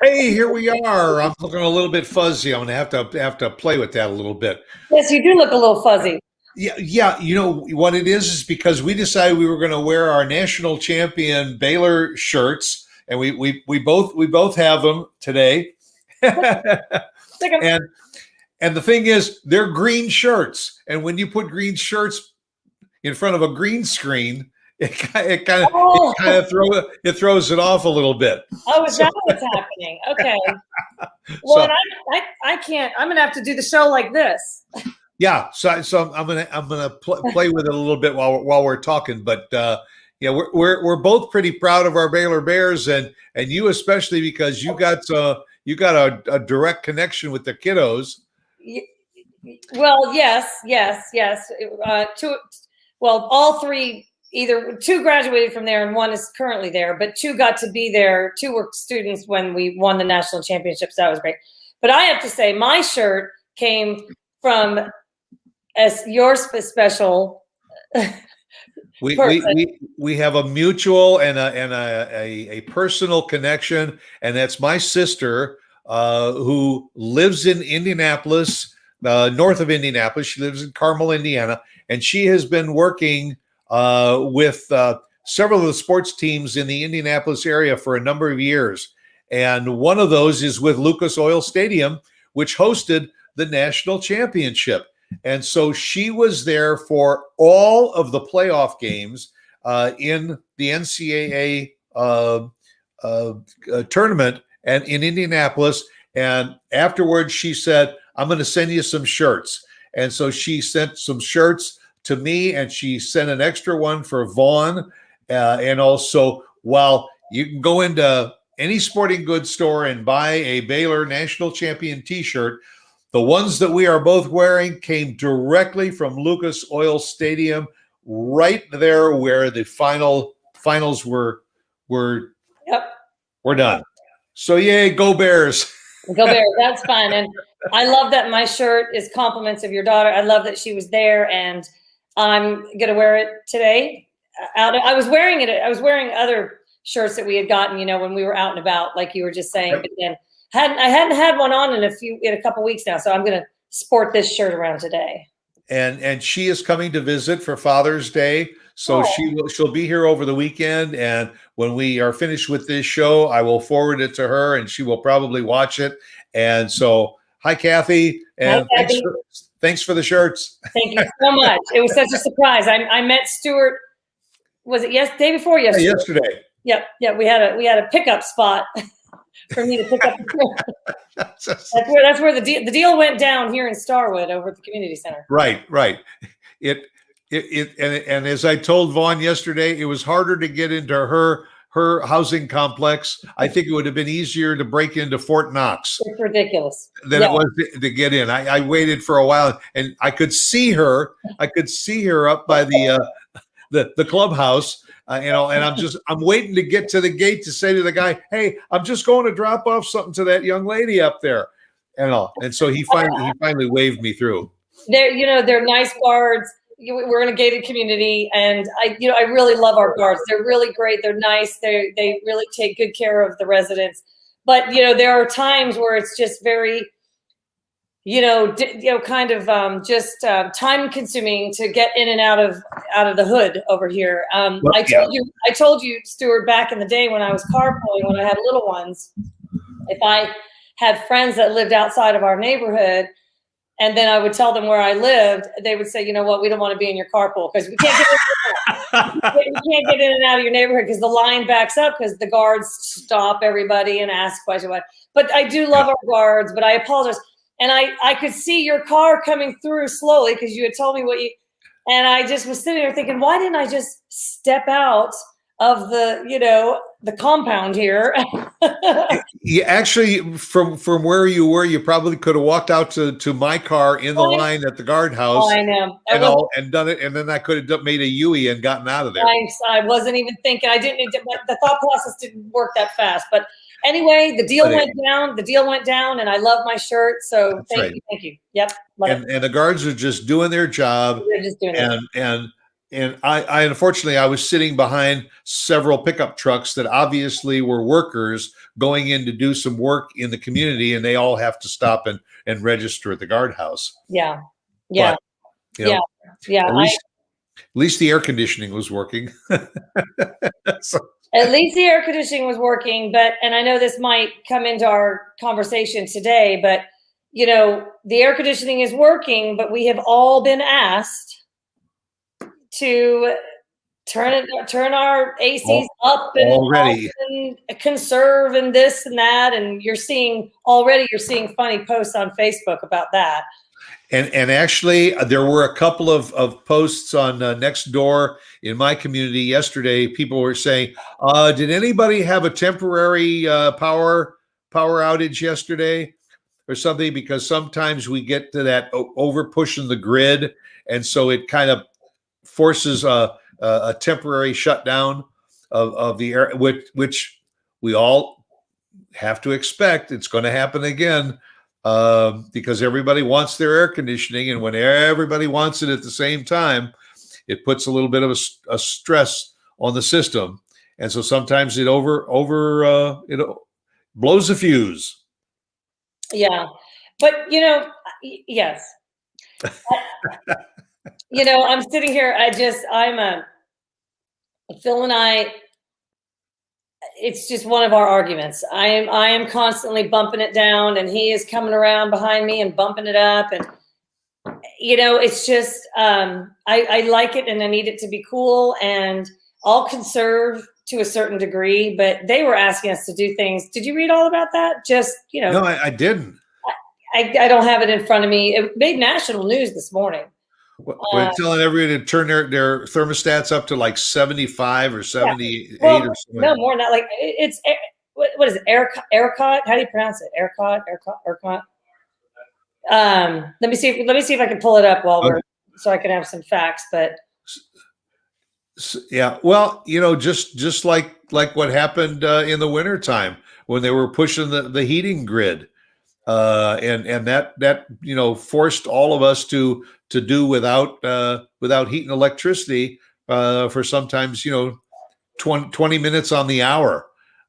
Hey, here we are. I'm looking a little bit fuzzy. I'm gonna have to play with that a little bit. Yes, you do look a little fuzzy. Yeah, yeah. You know what it is because we decided we were going to wear our national champion Baylor shirts, and we both have them today. Like a- and and the thing is, they're green shirts, and when you put green shirts in front of a green screen, oh, it throws it off a little bit. oh, is So that what's happening? Okay. Well, and so I can't. I'm gonna have to do the show like this. Yeah, so I'm gonna play with it a little bit while we're talking, but yeah, we're both pretty proud of our Baylor Bears, and you especially because you got a direct connection with the kiddos. Y- Well, yes. Two, well, all three. Either two graduated from there, and one is currently there. But two got to be there. Two were students when we won the national championship. So that was great. But I have to say, my shirt came from as your special We we person. we have a mutual and a personal connection, and that's my sister who lives in Indianapolis, north of Indianapolis. She lives in Carmel, Indiana, and she has been working with several of the sports teams in the Indianapolis area for a number of years. And one of those is with Lucas Oil Stadium, which hosted the national championship. And so she was there for all of the playoff games in the NCAA tournament and in Indianapolis. And afterwards, she said, I'm going to send you some shirts. And so she sent some shirts to me, and she sent an extra one for Vaughn. And also, while you can go into any sporting goods store and buy a Baylor national champion t-shirt, the ones that we are both wearing came directly from Lucas Oil Stadium, right there where the finals were Yep. were done. So yay, go Bears! Go Bears. That's fun. And I love that my shirt is compliments of your daughter. I love that she was there, and I'm gonna wear it today. I was wearing it. I was wearing other shirts that we had gotten, when we were out and about, like you were just saying. Yep. But then I hadn't had one on in a couple weeks now, so I'm gonna sport this shirt around today. And she is coming to visit for Father's Day. So Oh, she'll be here over the weekend, and when we are finished with this show, I will forward it to her, and she will probably watch it. And so, hi Kathy, hi, and Abby. thanks for the shirts. Thank you so much. It was such a surprise. I met Stuart. Was it day before Yeah, yesterday? yesterday. Yep. We had a pickup spot for me to pick up. That's where the deal went down here in Starwood over at the community center. Right. It and as I told Vaughn yesterday, it was harder to get into her housing complex. I think it would have been easier to break into Fort Knox It's ridiculous. than Yeah. it was to get in. I waited for a while, and I could see her. I could see her up by the clubhouse. And I'm waiting to get to the gate to say to the guy, "Hey, I'm just going to drop off something to that young lady up there," and so he finally waved me through. They're nice guards. We're in a gated community, and I really love our guards. They're really great. They're nice. They really take good care of the residents. But there are times where it's just very kind of just time consuming to get in and out of the hood over here. Well, I told you, Stuart, back in the day when I was carpooling, when I had little ones, if I had friends that lived outside of our neighborhood, and then I would tell them where I lived, they would say, you know what, we don't want to be in your carpool because we can't get in and out of your neighborhood because the line backs up because the guards stop everybody and ask questions. But I do love our guards, but I apologize. And I could see your car coming through slowly because you had told me and I just was sitting there thinking, why didn't I just step out of the compound here? Yeah, actually, from where you were, you probably could have walked out to my car in the line at the guardhouse. Oh, I know. And done it, and then I could have made a U-ey and gotten out of there. I wasn't even thinking. I didn't. The thought process didn't work that fast. But anyway, the deal went down. The deal went down, and I love my shirt. So thank you. Yep. And the guards are just doing their job. They're just doing it. And I unfortunately I was sitting behind several pickup trucks that obviously were workers going in to do some work in the community, and they all have to stop and register at the guardhouse. Yeah. Yeah. But you Yeah. know, Yeah. at least the air conditioning was working. So, At least the air conditioning was working, and I know this might come into our conversation today, but the air conditioning is working, but we have all been asked to turn our ACs up and already. off and conserve and this and that. And you're seeing funny posts on Facebook about that. And actually, there were a couple of posts on Nextdoor in my community yesterday. People were saying, "Did anybody have a temporary power outage yesterday or something?" Because sometimes we get to that over pushing the grid, and so it kind of forces a temporary shutdown of the air, which we all have to expect. It's going to happen again. Because everybody wants their air conditioning, and when everybody wants it at the same time, it puts a little bit of a stress on the system, and so sometimes it it blows the fuse. Yeah, but yes, I'm sitting here. Phil and I. It's just one of our arguments. I am constantly bumping it down, and he is coming around behind me and bumping it up, and it's just I like it, and I need it to be cool, and I'll conserve to a certain degree. But they were asking us to do things. Did you read all about that? Just No, I didn't. I don't have it in front of me. It made national news this morning. We're telling everybody to turn their thermostats up to like 75 or 78 or something. No, more than that. Like it's what is it? ERCOT? How do you pronounce it? ERCOT. Let me see if I can pull it up so I can have some facts. But yeah, well, just like what happened in the wintertime when they were pushing the heating grid, and that forced all of us to do without heat and electricity for sometimes 20 minutes on the hour.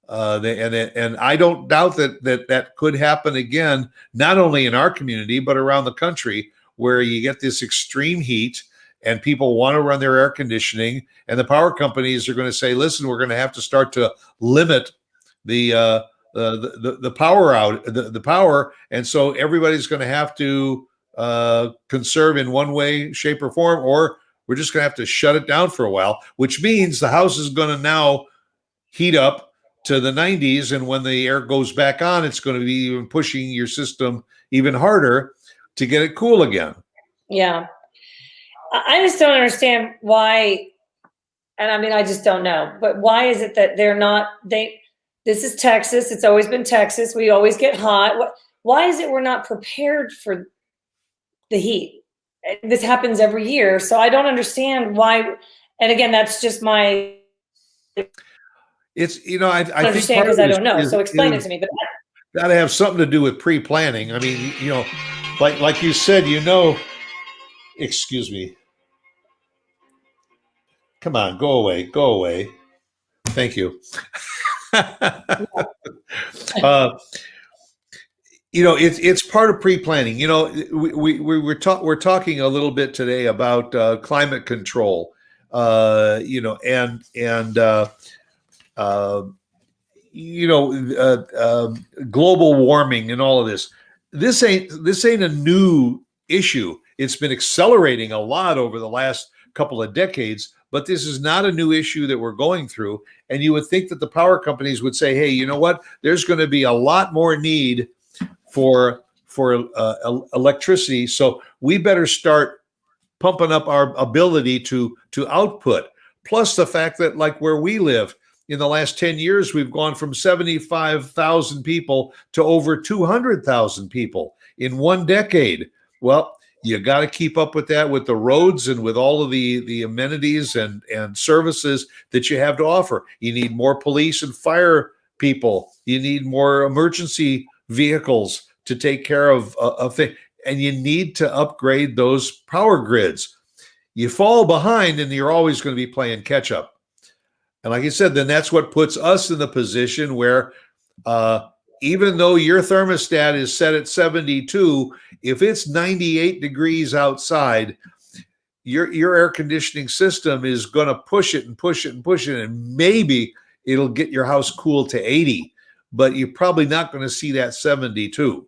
And I don't doubt that could happen again, not only in our community but around the country, where you get this extreme heat and people want to run their air conditioning, and the power companies are going to say, "Listen, we're going to have to start to limit the power out the power," and so everybody's going to have to conserve in one way, shape, or form, or we're just going to have to shut it down for a while, which means the house is going to now heat up to the 90s, and when the air goes back on, it's going to be even pushing your system even harder to get it cool again. Yeah, I just don't understand why, and I mean, I just don't know, but why is it that this is Texas. It's always been Texas. We always get hot. Why is it we're not prepared for the heat? This happens every year. So I don't understand why. And again, that's just my. It's, I understand because I don't know. So explain it to me. But got to have something to do with pre-planning. I mean, like you said, excuse me. Come on, go away. Thank you. It's part of pre-planning. We're talking a little bit today about climate control. Global warming and all of this. This ain't a new issue. It's been accelerating a lot over the last couple of decades, but this is not a new issue that we're going through. And you would think that the power companies would say, "Hey, you know what? There's going to be a lot more need for electricity, so we better start pumping up our ability to output." Plus the fact that, like where we live, in the last 10 years, we've gone from 75,000 people to over 200,000 people in one decade. Well, you got to keep up with that, with the roads and with all of the amenities and services that you have to offer. You need more police and fire people. You need more emergency vehicles to take care of things. And you need to upgrade those power grids. You fall behind and you're always going to be playing catch up. And like I said, then that's what puts us in the position where even though your thermostat is set at 72, if it's 98 degrees outside, your air conditioning system is going to push it and push it and push it, and maybe it'll get your house cool to 80, but you're probably not going to see that 72.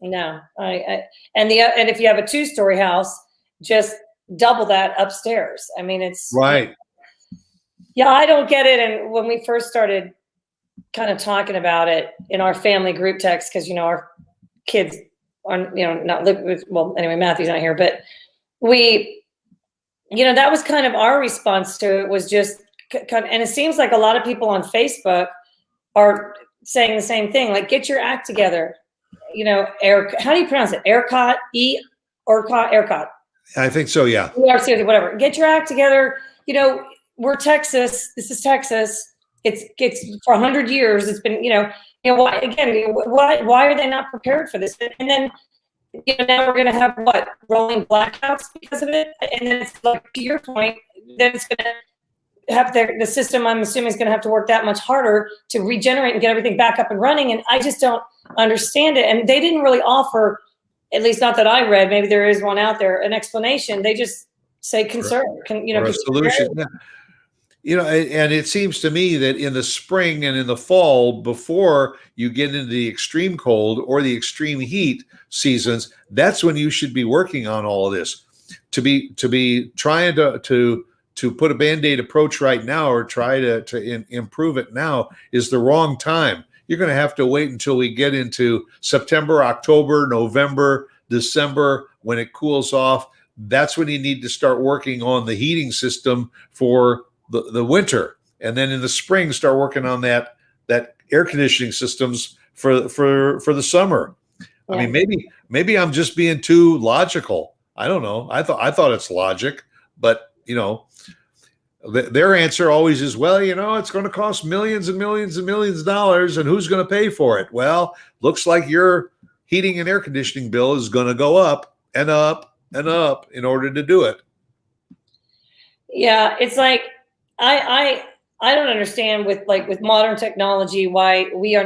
No, and if you have a 2-story house, just double that upstairs. I mean, it's right. Yeah, I don't get it. And when we first started kind of talking about it in our family group text, because our kids are not live with, well, anyway, Matthew's not here, but we, that was kind of our response to it, was just kind of, and it seems like a lot of people on Facebook are saying the same thing, like, get your act together. How do you pronounce it? ERCOT, ERCOT. I think so, yeah. ERCOT, whatever. Get your act together. We're Texas. This is Texas. It's for 100 years. It's been, why, again, why are they not prepared for this? And then, now we're going to have rolling blackouts because of it. And then it's like, to your point, then it's going to have the system, I'm assuming, is going to have to work that much harder to regenerate and get everything back up and running. And I just don't understand it. And they didn't really offer, at least not that I read, maybe there is one out there, an explanation. They just say conserve, or a solution. And it seems to me that in the spring and in the fall, before you get into the extreme cold or the extreme heat seasons, that's when you should be working on all of this. To be trying to put a Band-Aid approach right now, or try to improve it now, is the wrong time. You're going to have to wait until we get into September, October, November, December, when it cools off. That's when you need to start working on the heating system for the winter, and then in the spring start working on that air conditioning systems for the summer. Yeah. I mean, maybe I'm just being too logical. I don't know. I thought it's logic, but their answer always is, well, it's going to cost millions and millions and millions of dollars, and who's going to pay for it? Well, looks like your heating and air conditioning bill is going to go up and up and up in order to do it. Yeah, it's like, I don't understand with modern technology why they're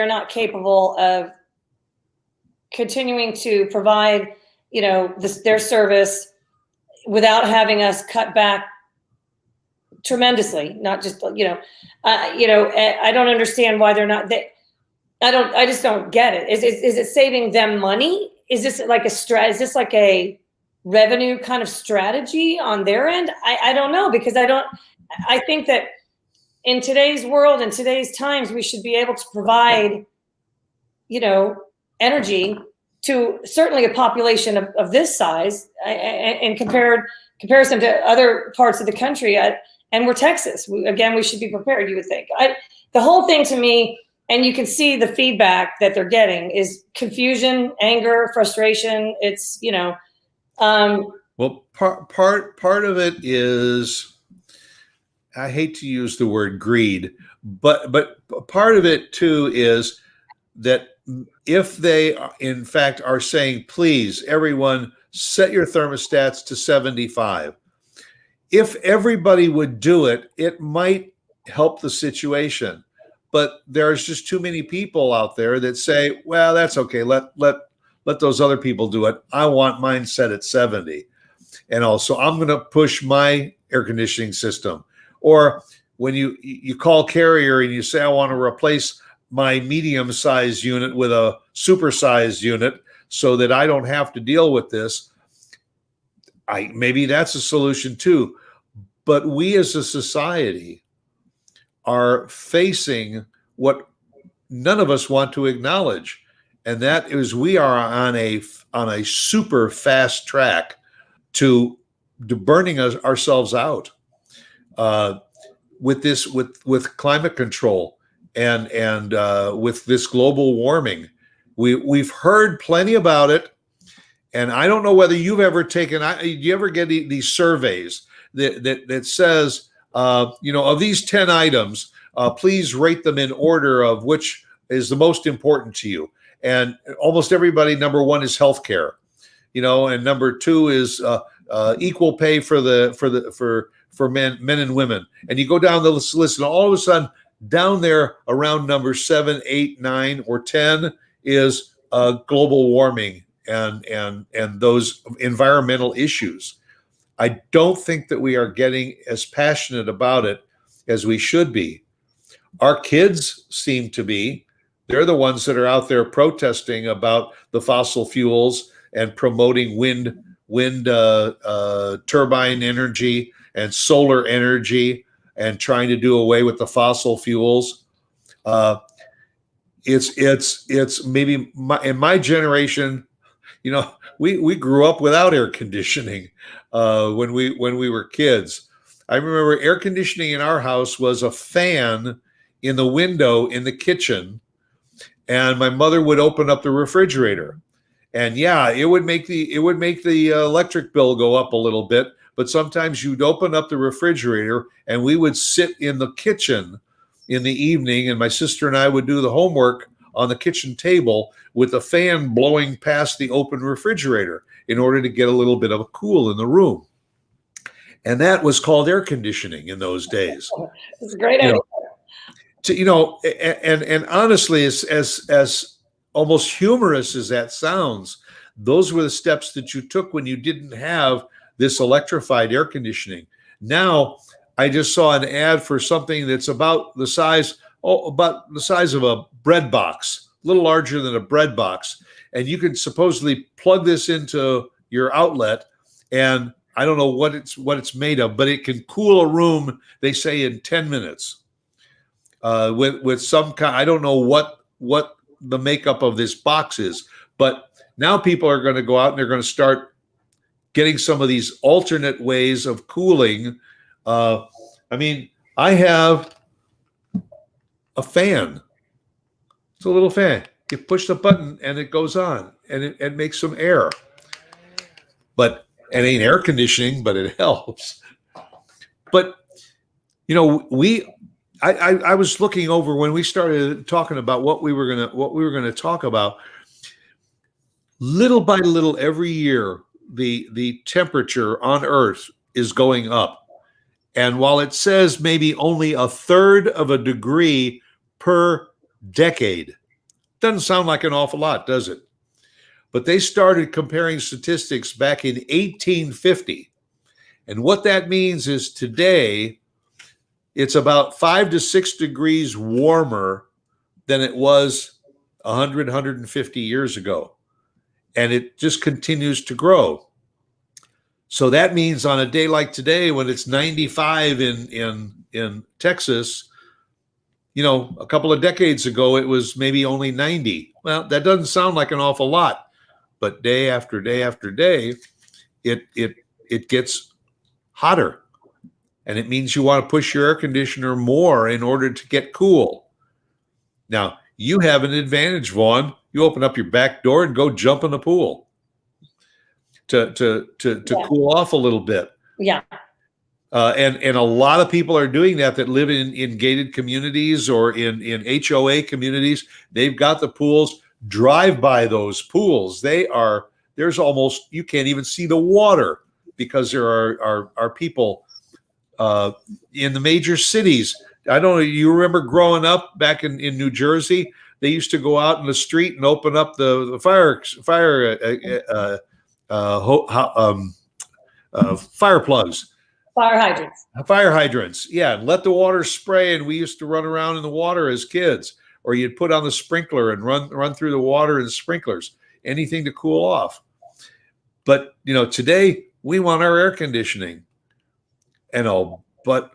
not capable of continuing to provide their service without having us cut back tremendously. Not just I don't understand why they're not. I just don't get it. Is it saving them money? Is this like Is this like a revenue kind of strategy on their end? I don't know, because I think that in today's world, in today's times, we should be able to provide, energy to certainly a population of this size, and comparison to other parts of the country. And we're Texas. We should be prepared, you would think. The whole thing to me, and you can see the feedback that they're getting, is confusion, anger, frustration. It's, well, part of it is, I hate to use the word greed, but part of it too is that if they in fact are saying, please, everyone, set your thermostats to 75. If everybody would do it, it might help the situation. But there's just too many people out there that say, well, that's okay. Let those other people do it. I want mine set at 70. And also, I'm going to push my air conditioning system. Or when you call Carrier and you say, I want to replace my medium-sized unit with a super-sized unit so that I don't have to deal with this, maybe that's a solution too. But we as a society are facing what none of us want to acknowledge. And that is, we are on a super fast track to burning ourselves out with climate control and with this global warming. We've heard plenty about it, and I don't know whether you've ever taken. Do you ever get these surveys that says, of these 10 items, please rate them in order of which is the most important to you. And almost everybody, number one is healthcare. and number two is equal pay for men and women. And you go down the list, and all of a sudden, down there around number 7, 8, 9, or 10 is global warming and those environmental issues. I don't think that we are getting as passionate about it as we should be. Our kids seem to be. They're the ones that are out there protesting about the fossil fuels and promoting wind turbine energy and solar energy and trying to do away with the fossil fuels. It's maybe in my generation, we grew up without air conditioning when we were kids. I remember air conditioning in our house was a fan in the window in the kitchen, and my mother would open up the refrigerator, and yeah, it would make the electric bill go up a little bit. But sometimes you'd open up the refrigerator, and we would sit in the kitchen in the evening, and my sister and I would do the homework on the kitchen table with the fan blowing past the open refrigerator in order to get a little bit of a cool in the room. And that was called air conditioning in those days. It's a great idea. And honestly, as almost humorous as that sounds, those were the steps that you took when you didn't have this electrified air conditioning. Now, I just saw an ad for something that's about the size of a bread box, a little larger than a bread box, and you can supposedly plug this into your outlet, and I don't know what it's made of, but it can cool a room, they say, in 10 minutes. With some kind, I don't know what the makeup of this box is, but now people are going to go out and they're going to start getting some of these alternate ways of cooling. I have a fan. It's a little fan. You push the button and it goes on, and it makes some air. But it ain't air conditioning, but it helps. But I was looking over when we started talking about what we were gonna talk about. Little by little, every year, the temperature on Earth is going up. And while it says maybe only 1/3 of a degree per decade, doesn't sound like an awful lot, does it? But they started comparing statistics back in 1850. And what that means is today, it's about 5 to 6 degrees warmer than it was 100, 150 years ago. And it just continues to grow. So that means on a day like today, when it's 95 in Texas, a couple of decades ago, it was maybe only 90. Well, that doesn't sound like an awful lot, but day after day after day, it gets hotter. And it means you want to push your air conditioner more in order to get cool. Now, you have an advantage, Vaughn. You open up your back door and go jump in the pool to cool off a little bit. Yeah. And a lot of people are doing that live in gated communities or in HOA communities. They've got the pools. Drive by those pools. There's almost, you can't even see the water because there are people in the major cities. I don't know. You remember growing up back in New Jersey? They used to go out in the street and open up the fire plugs. Fire hydrants. Yeah. And let the water spray. And we used to run around in the water as kids, or you'd put on the sprinkler and run through the water and sprinklers, anything to cool off. But, today we want our air conditioning and all, but.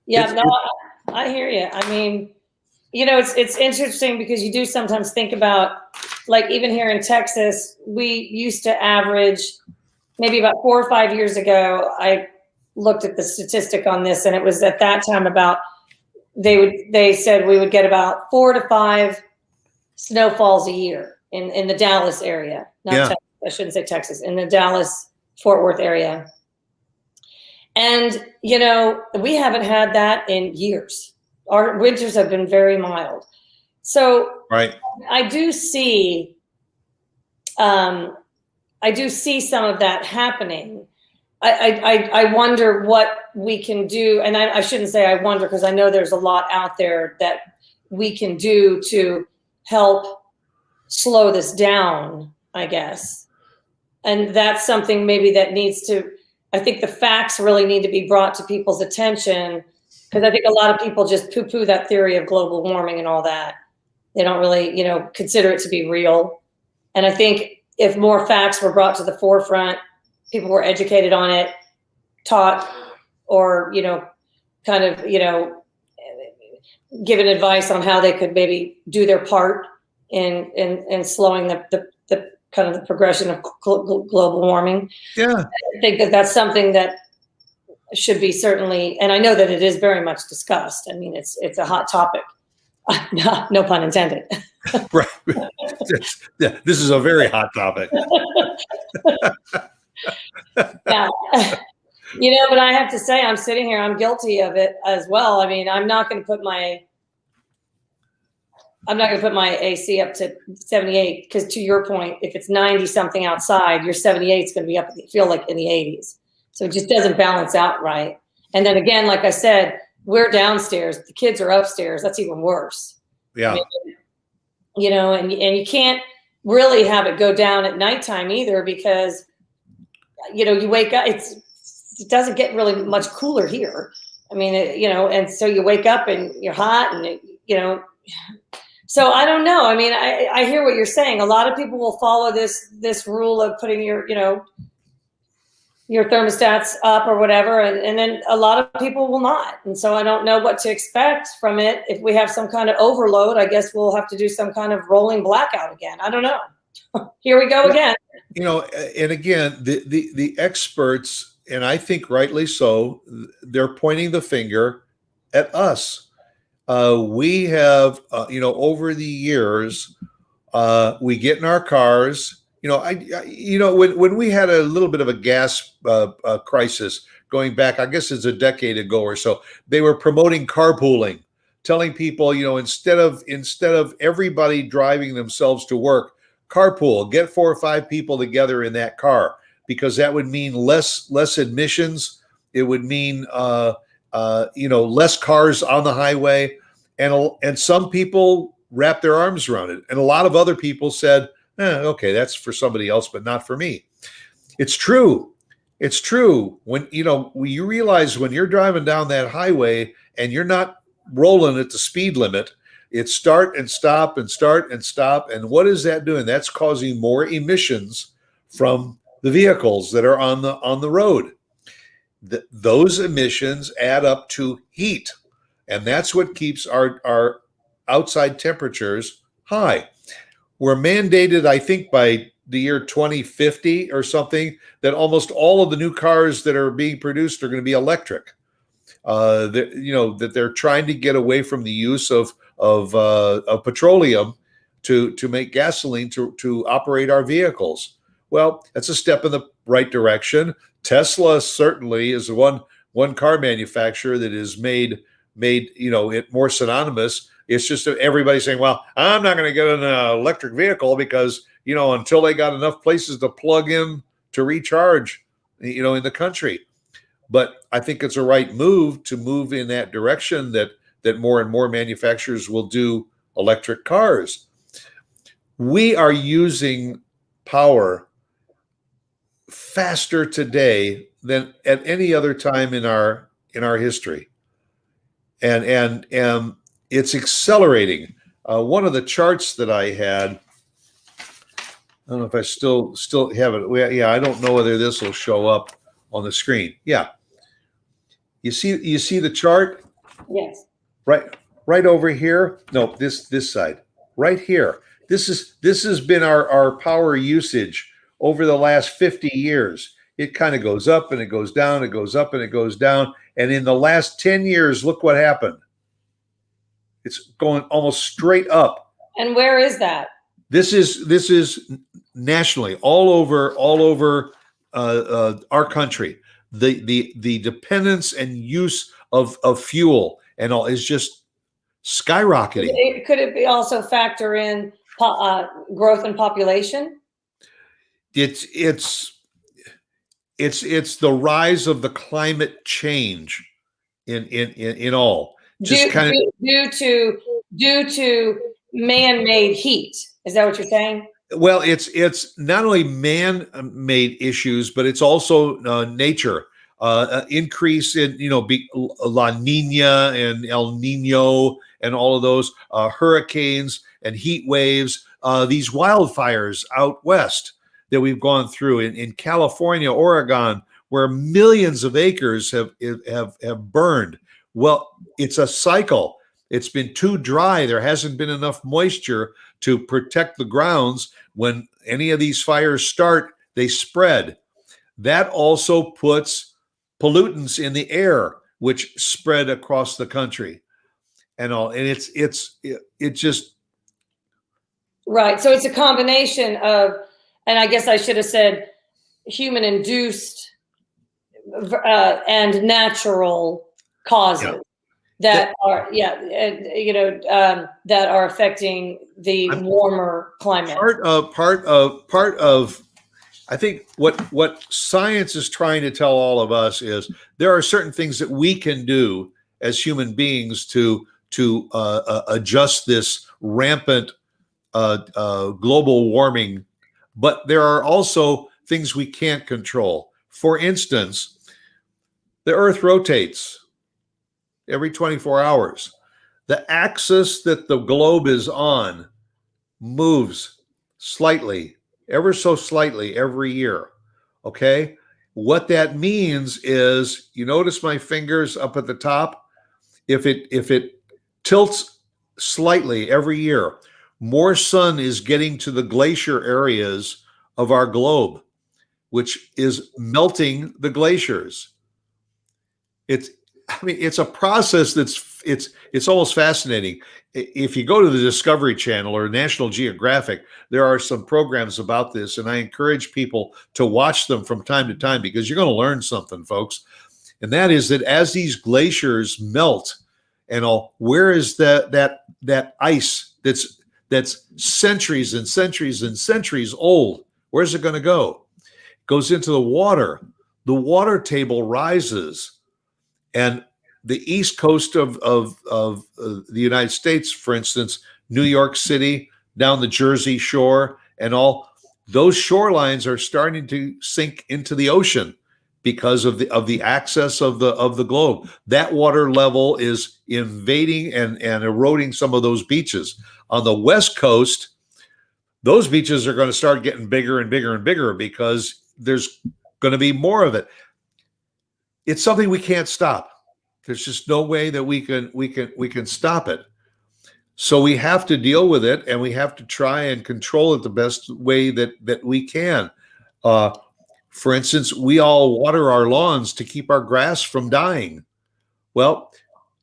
Yeah, I hear you. I mean, it's interesting because you do sometimes think about, like, even here in Texas, we used to average maybe about 4 or 5 years ago. I looked at the statistic on this, and it was at that time about they said we would get about 4 to 5 snowfalls a year in the Dallas area. Texas, I shouldn't say Texas, in the Dallas Fort Worth area. And, we haven't had that in years. Our winters have been very mild. So right. I do see I do see some of that happening. I wonder what we can do, and I shouldn't say I wonder, because I know there's a lot out there that we can do to help slow this down, I guess. And that's something maybe that needs to, I think the facts really need to be brought to people's attention, because I think a lot of people just poo-poo that theory of global warming and all that. They don't really, consider it to be real. And I think if more facts were brought to the forefront, people were educated on it, taught, or, kind of, given advice on how they could maybe do their part in slowing the kind of the progression of global warming. Yeah. I think that that's something that should be certainly, and I know that it is very much discussed. I mean, it's a hot topic. No pun intended. Right. Yeah, this is a very hot topic. Yeah. But I have to say, I'm sitting here, I'm guilty of it as well. I mean, I'm not going to put my AC up to 78, because to your point, if it's 90 something outside, your 78 is going to be up, feel like in the 80s. So it just doesn't balance out right. And then again, like I said, we're downstairs, the kids are upstairs. That's even worse. Yeah. I mean, and you can't really have it go down at nighttime either, because, you wake up, it doesn't get really much cooler here. I mean, and so you wake up and you're hot and, so I don't know. I mean, I hear what you're saying. A lot of people will follow this rule of putting your thermostats up or whatever. And then a lot of people will not. And so I don't know what to expect from it. If we have some kind of overload, I guess we'll have to do some kind of rolling blackout again. I don't know. Here we go again. And again, the experts, and I think rightly so, they're pointing the finger at us. We have, over the years, we get in our cars. When we had a little bit of a gas crisis going back, I guess it's a decade ago or so, they were promoting carpooling, telling people, instead of everybody driving themselves to work, carpool, get 4 or 5 people together in that car, because that would mean less emissions. It would mean, less cars on the highway, and some people wrapped their arms around it, and a lot of other people said, okay, that's for somebody else, but not for me. It's true. It's true. When you realize when you're driving down that highway and you're not rolling at the speed limit, it's start and stop and start and stop. And what is that doing? That's causing more emissions from the vehicles that are on the road. Those emissions add up to heat, and that's what keeps our outside temperatures high. We're mandated, I think, by the year 2050 or something, that almost all of the new cars that are being produced are going to be electric. That they're trying to get away from the use of petroleum to make gasoline to operate our vehicles. Well, that's a step in the right direction. Tesla certainly is one car manufacturer that has made it more synonymous. It's just everybody saying, well, I'm not going to get an electric vehicle because, until they got enough places to plug in to recharge, in the country. But I think it's a right move to move in that direction, that more and more manufacturers will do electric cars. We are using power faster today than at any other time in our history. And it's accelerating. One of the charts that I had, I don't know if I still have it. Yeah, I don't know whether this will show up on the screen. Yeah. You see the chart? Yes. Right over here. No, this side. Right here. This has been our power usage over the last 50 years. It kind of goes up and it goes down, it goes up and it goes down. And in the last 10 years, look what happened. It's going almost straight up. And where is that? This is nationally, all over our country. The dependence and use of fuel and all is just skyrocketing. Could it be also factor in growth in population? it's it's it's the rise of the climate change in all. Just kind of Due to man-made heat. Is that what you're saying? well, it's not only man-made issues, but it's also nature. Increase in La Nina and El Nino and all of those hurricanes and heat waves. These wildfires out west that we've gone through in California, Oregon, where millions of acres have burned. Well, it's a cycle. It's been too dry. There hasn't been enough moisture to protect the grounds. When any of these fires start, they spread. That also puts pollutants in the air, which spread across the country and all. And it just right. So it's a combination of, and I guess I should have said human induced and natural causes. That are that are affecting the warmer climate. Part of I think what science is trying to tell all of us is there are certain things that we can do as human beings to adjust this rampant global warming, but there are also things we can't control. For instance, the Earth rotates every 24 hours. The axis that the globe is on moves slightly, ever so slightly every year. Okay? What that means is, you notice my fingers up at the top? If it tilts slightly every year, more sun is getting to the glacier areas of our globe, which is melting the glaciers. It's a process it's almost fascinating. If you go to the Discovery Channel or National Geographic, there are some programs about this, and I encourage people to watch them from time to time because you're going to learn something, folks. And that is that as these glaciers melt, and all, where is that ice that's centuries and centuries and centuries old? Where's it going to go? It goes into the water. The water table rises. And the east coast of the United States, for instance, New York City, down the Jersey Shore, and all those shorelines are starting to sink into the ocean because of the access of the globe. That water level is invading and eroding some of those beaches. On the west coast, those beaches are going to start getting bigger and bigger and bigger because there's going to be more of it. It's something we can't stop. There's just no way that we can stop it. So we have to deal with it, and we have to try and control it the best way that we can. For instance, we all water our lawns to keep our grass from dying. Well,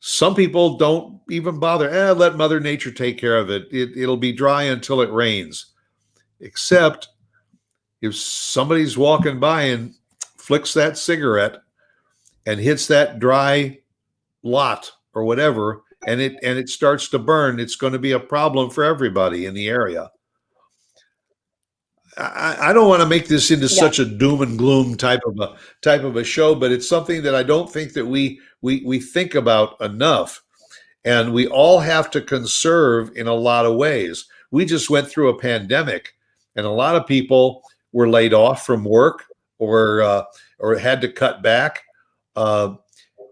some people don't even bother. Let Mother Nature take care of it. It'll be dry until it rains. Except if somebody's walking by and flicks that cigarette and hits that dry lot or whatever, and it starts to burn, it's going to be a problem for everybody in the area. I don't want to make this into such a doom and gloom type of a show, but it's something that I don't think that we think about enough. And we all have to conserve in a lot of ways. We just went through a pandemic, and a lot of people were laid off from work or had to cut back.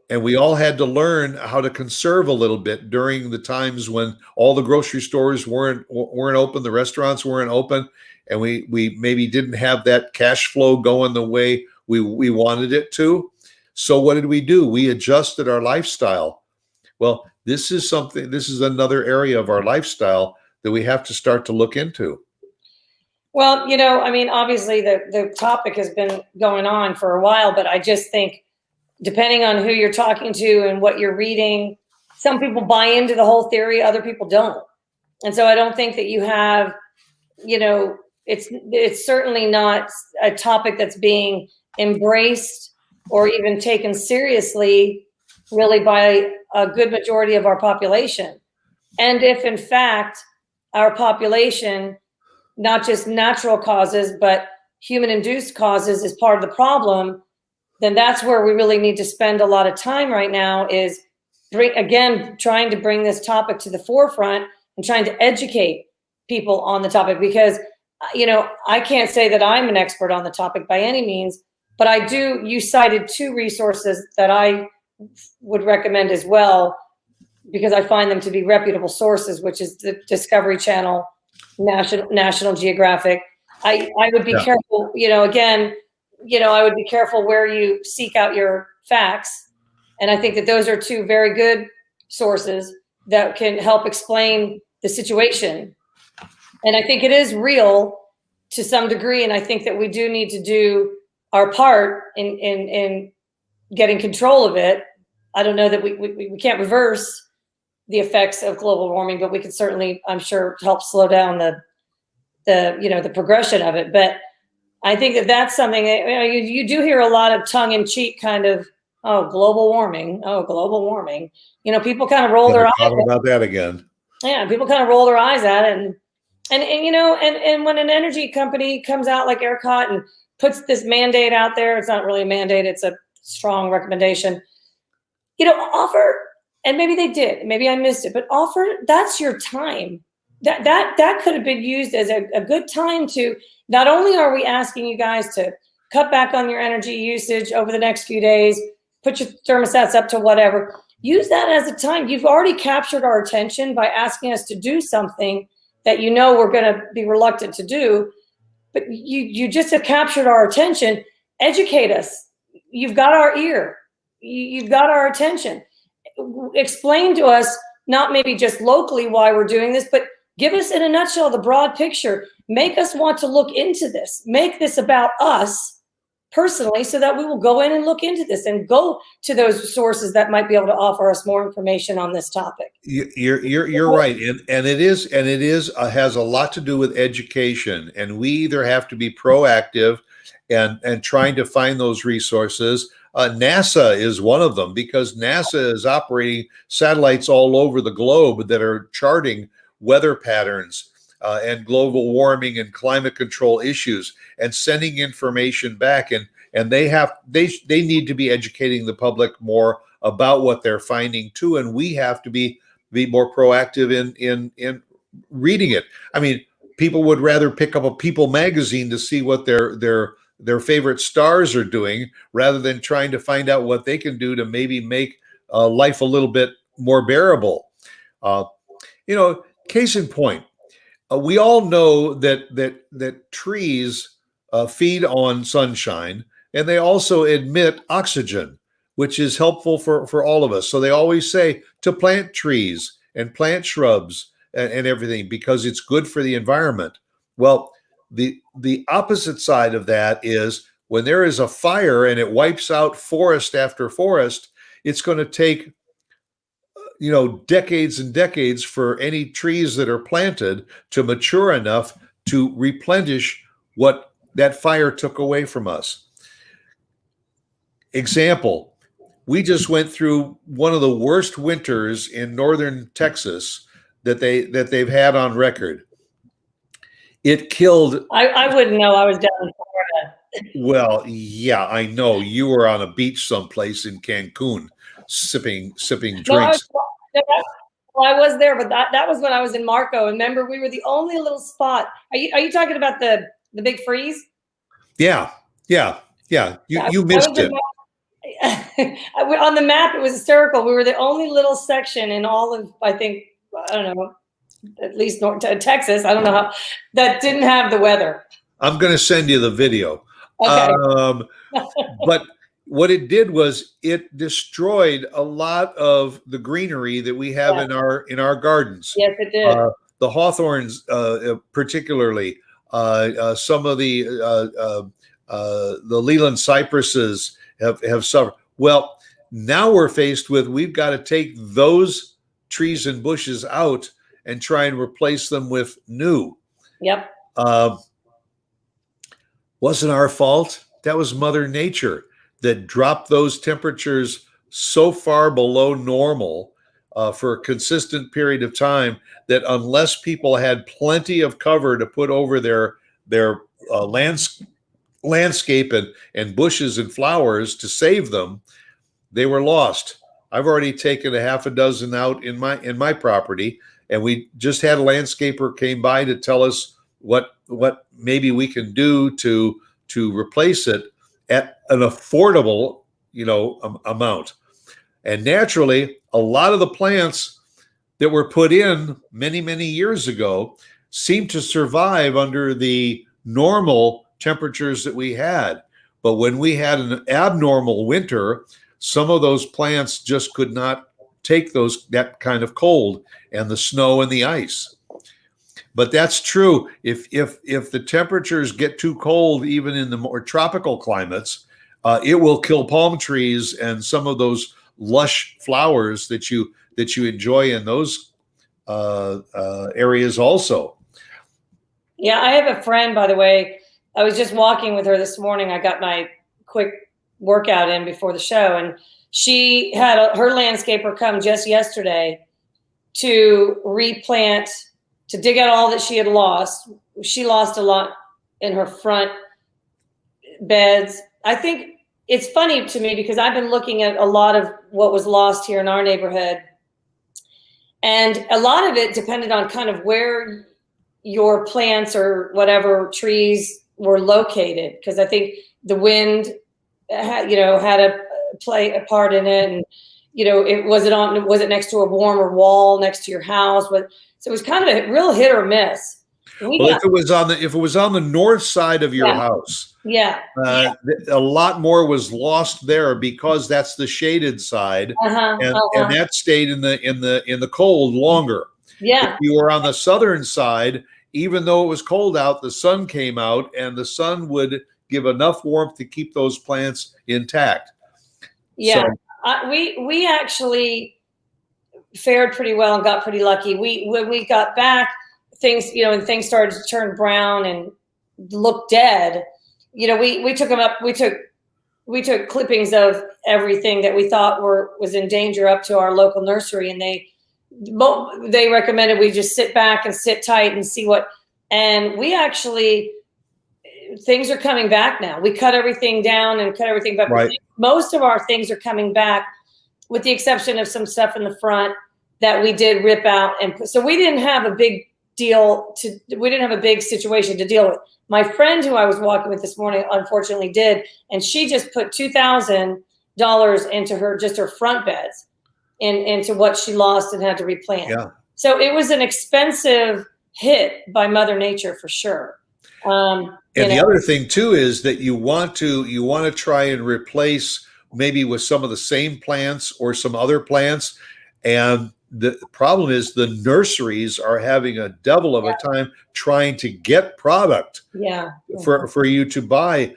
And we all had to learn how to conserve a little bit during the times when all the grocery stores weren't open, the restaurants weren't open, and we maybe didn't have that cash flow going the way we wanted it to. So what did we do? We adjusted our lifestyle. Well, this is another area of our lifestyle that we have to start to look into. Well, obviously the topic has been going on for a while, but I just think, depending on who you're talking to and what you're reading, some people buy into the whole theory, other people don't. And so I don't think that you have, it's certainly not a topic that's being embraced or even taken seriously really by a good majority of our population. And if in fact our population, not just natural causes, but human-induced causes is part of the problem, then that's where we really need to spend a lot of time right now, is trying to bring this topic to the forefront and trying to educate people on the topic. Because, I can't say that I'm an expert on the topic by any means, but you cited two resources that I would recommend as well, because I find them to be reputable sources, which is the Discovery Channel, National Geographic. I would be careful, I would be careful where you seek out your facts. And I think that those are two very good sources that can help explain the situation. And I think it is real to some degree. And I think that we do need to do our part in getting control of it. I don't know that we can't reverse the effects of global warming, but we can certainly, I'm sure, help slow down the progression of it. But I think that that's something that, you do hear a lot of tongue-in-cheek kind of, global warming. People kind of roll their eyes. Talking about that again. Yeah, people kind of roll their eyes at it, and when an energy company comes out like ERCOT and puts this mandate out there, it's not really a mandate; it's a strong recommendation. Offer, and maybe they did, maybe I missed it, but offer. That's your time. That could have been used as a good time to. Not only are we asking you guys to cut back on your energy usage over the next few days, put your thermostats up to whatever, use that as a time. You've already captured our attention by asking us to do something that we're going to be reluctant to do, but you just have captured our attention. Educate us. You've got our ear. You've got our attention. Explain to us, not maybe just locally why we're doing this, but give us in a nutshell the broad picture. Make us want to look into this. Make this about us personally, so that we will go in and look into this and go to those sources that might be able to offer us more information on this topic. You're right, and it is has a lot to do with education, and we either have to be proactive and trying to find those resources. NASA is one of them, because NASA is operating satellites all over the globe that are charting weather patterns and global warming and climate control issues, and sending information back. And they need to be educating the public more about what they're finding too. And we have to be more proactive in reading it. I mean, people would rather pick up a People magazine to see what their favorite stars are doing, rather than trying to find out what they can do to maybe make life a little bit more bearable. Case in point, we all know that trees feed on sunshine, and they also emit oxygen, which is helpful for all of us. So they always say to plant trees and plant shrubs and everything, because it's good for the environment. Well, the opposite side of that is, when there is a fire and it wipes out forest after forest, it's going to take decades and decades for any trees that are planted to mature enough to replenish what that fire took away from us. Example, we just went through one of the worst winters in northern Texas that they've had on record. It killed. I wouldn't know. I was down in Florida. Well, yeah, I know. You were on a beach someplace in Cancun, sipping drinks. I was there, but that was when I was in Marco. And remember, we were the only little spot. Are you talking about the big freeze? Yeah. You missed it. On the map, it was hysterical. We were the only little section in all of, I think, I don't know, at least Texas. I don't know how, that didn't have the weather. I'm going to send you the video. Okay. But what it did was it destroyed a lot of the greenery that we have in our gardens. Yes, it did. The hawthorns, particularly, some of the Leland cypresses have suffered. Well, now we're faced with, we've got to take those trees and bushes out and try and replace them with new. Yep. Wasn't our fault. That was Mother Nature that dropped those temperatures so far below normal for a consistent period of time, that unless people had plenty of cover to put over their landscape and bushes and flowers to save them, they were lost. I've already taken a half a dozen out in my property, and we just had a landscaper came by to tell us what maybe we can do to replace it at an affordable, amount. And naturally, a lot of the plants that were put in many years ago seem to survive under the normal temperatures that we had. But when we had an abnormal winter, some of those plants just could not take that kind of cold and the snow and the ice. But that's true. If the temperatures get too cold, even in the more tropical climates, it will kill palm trees and some of those lush flowers that you enjoy in those areas also. Yeah, I have a friend, by the way. I was just walking with her this morning. I got my quick workout in before the show, and she had her landscaper come just yesterday to replant, to dig out all that she had lost. She lost a lot in her front beds. I think it's funny to me because I've been looking at a lot of what was lost here in our neighborhood, and a lot of it depended on kind of where your plants or whatever trees were located, because I think the wind had a play a part in it, and was it next to a warmer wall next to your house? But so it was kind of a real hit or miss. If it was on the north side of your house, a lot more was lost there because that's the shaded side, and that stayed in the cold longer. Yeah. If you were on the southern side, even though it was cold out, the sun came out, and the sun would give enough warmth to keep those plants intact. Yeah, so, we actually fared pretty well and got pretty lucky. When we got back, things started to turn brown and look dead. We took them up. We took clippings of everything that we thought was in danger up to our local nursery, and they recommended we just sit back and sit tight and see what. And we actually, things are coming back now. We cut everything down and cut everything back. Right. Most of our things are coming back, with the exception of some stuff in the front that we did rip out. And so we didn't have a big situation to deal with. My friend who I was walking with this morning, unfortunately, did, and she just put $2,000 into her front beds, into what she lost and had to replant. Yeah. So it was an expensive hit by Mother Nature for sure. And the other thing too is that you want to try and replace maybe with some of the same plants or some other plants. And the problem is the nurseries are having a devil of a time trying to get product for you to buy.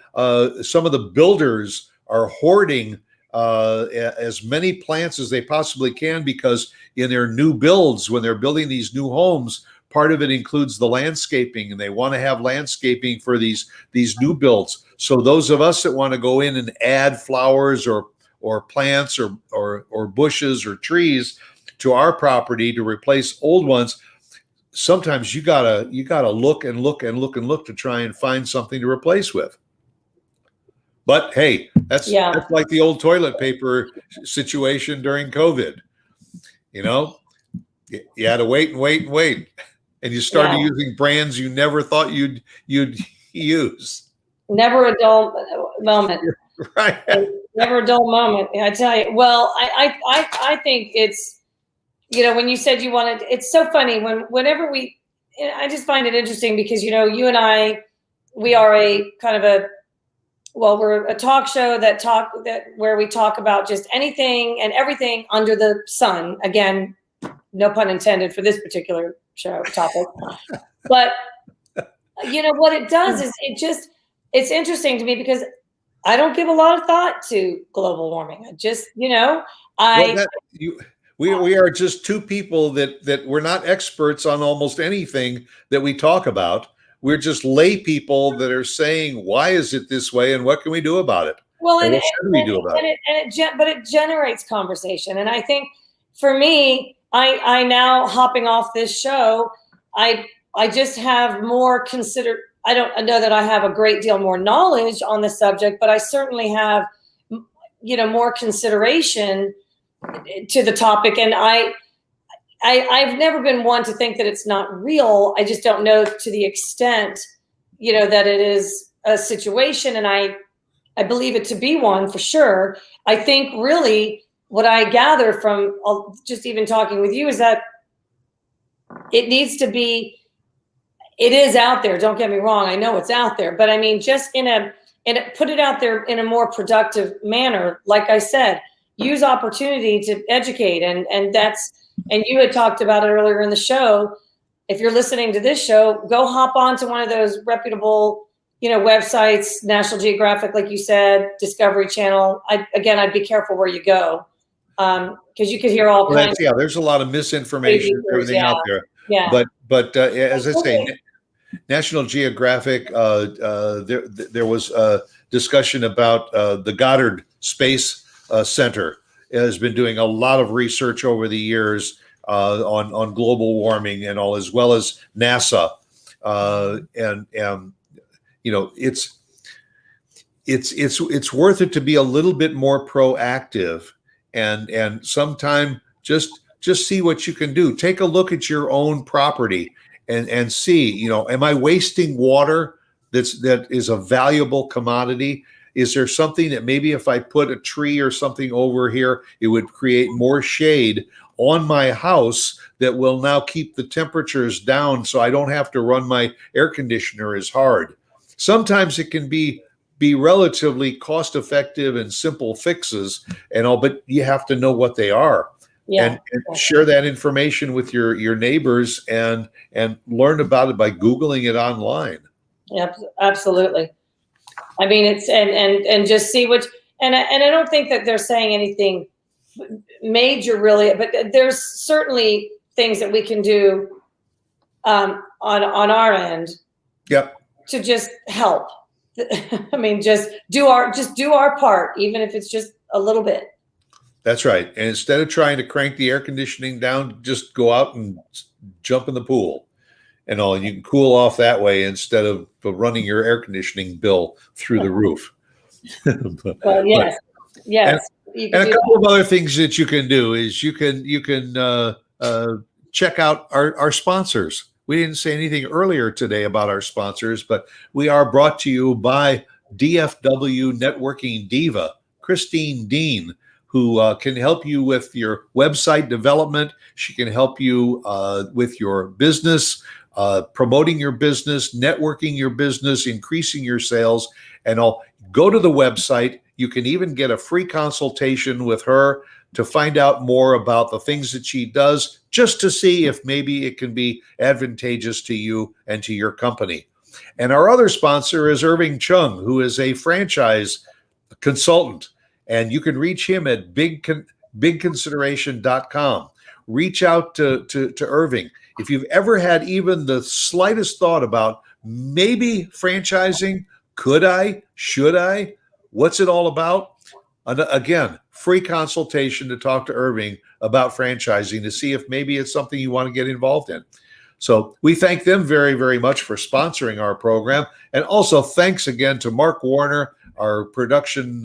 Some of the builders are hoarding as many plants as they possibly can, because in their new builds, when they're building these new homes, part of it includes the landscaping, and they want to have landscaping for these new builds. So those of us that want to go in and add flowers or plants or bushes or trees to our property to replace old ones, sometimes you gotta look to try and find something to replace with. But hey, that's like the old toilet paper situation during COVID. You had to wait. And you started using brands you never thought you'd use. Never a dull moment. Right. Never a dull moment. I tell you. Well, I think it's, when you said you wanted, it's so funny whenever I just find it interesting because, you and I, we are a kind of we're a talk show where we talk about just anything and everything under the sun. Again, no pun intended for this particular show topic. But what it does is it's interesting to me because I don't give a lot of thought to global warming. I just, we are just two people that we're not experts on almost anything that we talk about. We're just lay people that are saying, why is it this way and what can we do about it? Well, and what should we do about it? But it generates conversation. And I think for me, I now hopping off this show, I just have more I don't know that I have a great deal more knowledge on the subject, but I certainly have, more consideration to the topic. And I've never been one to think that it's not real. I just don't know to the extent, that it is a situation. And I believe it to be one for sure. I think really what I gather from just even talking with you is that it needs to be, it is out there. Don't get me wrong. I know it's out there, but I mean, just put it out there in a more productive manner. Like I said, use opportunity to educate. And you had talked about it earlier in the show. If you're listening to this show, go hop onto one of those reputable, websites, National Geographic, like you said, Discovery Channel. I'd be careful where you go. Because you could hear all kinds. Yeah, there's a lot of misinformation and everything out there. Yeah. But as I say, National Geographic, there was a discussion about the Goddard Space Center. It has been doing a lot of research over the years on global warming and all, as well as NASA. It's worth it to be a little bit more proactive and sometime just see what you can do. Take a look at your own property and see, am I wasting water that is a valuable commodity? Is there something that maybe if I put a tree or something over here, it would create more shade on my house that will now keep the temperatures down so I don't have to run my air conditioner as hard? Sometimes it can be relatively cost effective and simple fixes and all, but you have to know what they are. Yeah, and share that information with your neighbors and learn about it by Googling it online. Yeah, absolutely. I mean, it's and just see which and I don't think that they're saying anything major really, but there's certainly things that we can do on our end. Yep. To just help. I mean, just do our part, even if it's just a little bit. That's right. And instead of trying to crank the air conditioning down, just go out and jump in the pool and all. And you can cool off that way instead of running your air conditioning bill through the roof. Well, yes. And a couple of other things that you can do is you can check out our sponsors. We didn't say anything earlier today about our sponsors, but we are brought to you by DFW Networking Diva, Christine Dean, who can help you with your website development. She can help you with your business, promoting your business, networking your business, increasing your sales, and all. Go to the website. You can even get a free consultation with her to find out more about the things that she does, just to see if maybe it can be advantageous to you and to your company. And our other sponsor is Irving Chung, who is a franchise consultant. And you can reach him at bigconsideration.com. Reach out to Irving. If you've ever had even the slightest thought about maybe franchising, could I, should I, what's it all about? Again, free consultation to talk to Irving about franchising to see if maybe it's something you want to get involved in. So we thank them very, very much for sponsoring our program. And also thanks again to Mark Warner, our production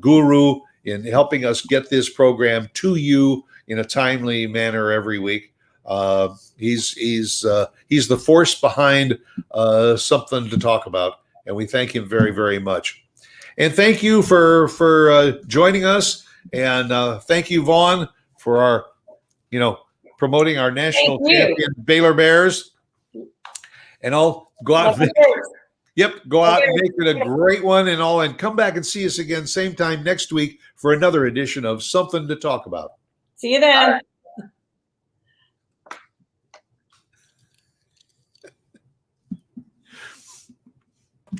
guru, in helping us get this program to you in a timely manner every week. He's the force behind something to talk about, and we thank him very, very much. And thank you for joining us, and thank you, Vaughn, for our promoting our national champion Baylor Bears. And I'll go out. Go out and make it a great one and all, and come back and see us again same time next week for another edition of Something to Talk About. See you then.